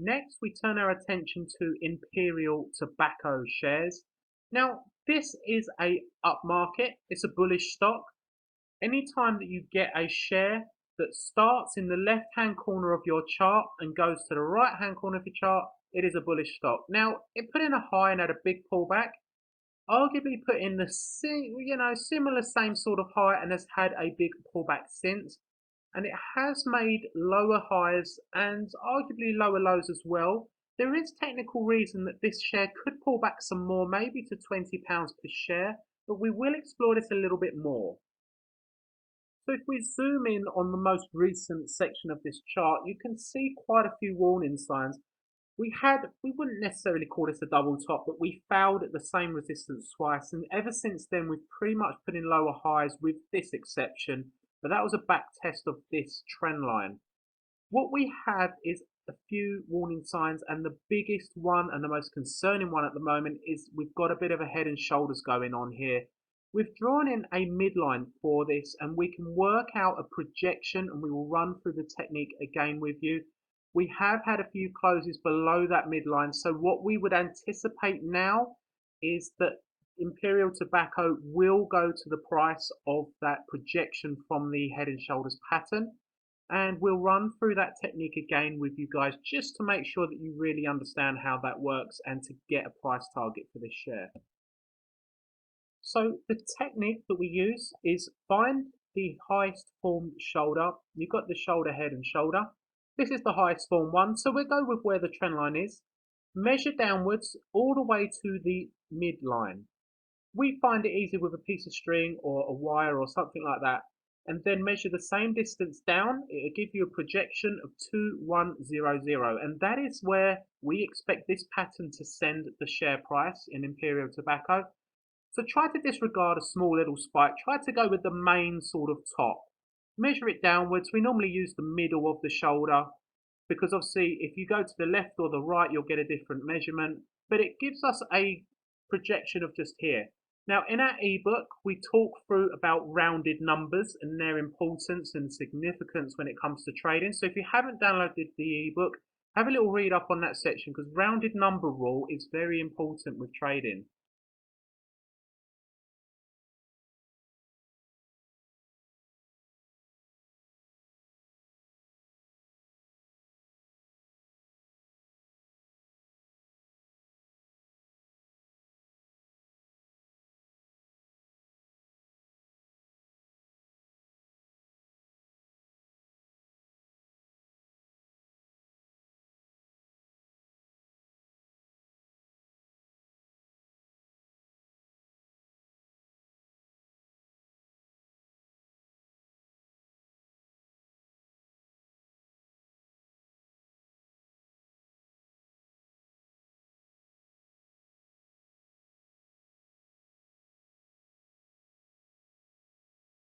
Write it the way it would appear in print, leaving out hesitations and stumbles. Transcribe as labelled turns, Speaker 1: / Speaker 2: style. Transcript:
Speaker 1: Next, we turn our attention to Imperial Tobacco shares. Now, this is a upmarket, it's a bullish stock. Anytime that you get a share that starts in the left-hand corner of your chart and goes to the right-hand corner of your chart, it is a bullish stock. Now, it put in a high and had a big pullback, arguably put in the similar same sort of high and has had a big pullback since, and it has made lower highs and arguably lower lows as well. There is technical reason that this share could pull back some more, maybe to £20 per share, but we will explore this a little bit more. So if we zoom in on the most recent section of this chart, you can see quite a few warning signs. We wouldn't necessarily call this a double top, but we failed at the same resistance twice, and ever since then we've pretty much put in lower highs with this exception, but that was a back test of this trend line. What we have is a few warning signs, and the biggest one and the most concerning one at the moment is we've got a bit of a head and shoulders going on here. We've drawn in a midline for this, and we can work out a projection, and we will run through the technique again with you. We have had a few closes below that midline, so what we would anticipate now is that Imperial Tobacco will go to the price of that projection from the head and shoulders pattern, and we'll run through that technique again with you guys just to make sure that you really understand how that works and to get a price target for this share. So the technique that we use is find the highest formed shoulder. You've got the shoulder, head and shoulder. This is the highest form one, so we'll go with where the trend line is. Measure downwards all the way to the midline. We find it easy with a piece of string or a wire or something like that, and then measure the same distance down. It'll give you a projection of 2100, and that is where we expect this pattern to send the share price in Imperial Tobacco. So try to disregard a small little spike. Try to go with the main sort of top. Measure it downwards. We normally use the middle of the shoulder because obviously if you go to the left or the right, you'll get a different measurement, but it gives us a projection of just here. Now in our ebook, we talk through about rounded numbers and their importance and significance when it comes to trading. So if you haven't downloaded the ebook, have a little read up on that section because rounded number rule is very important with trading.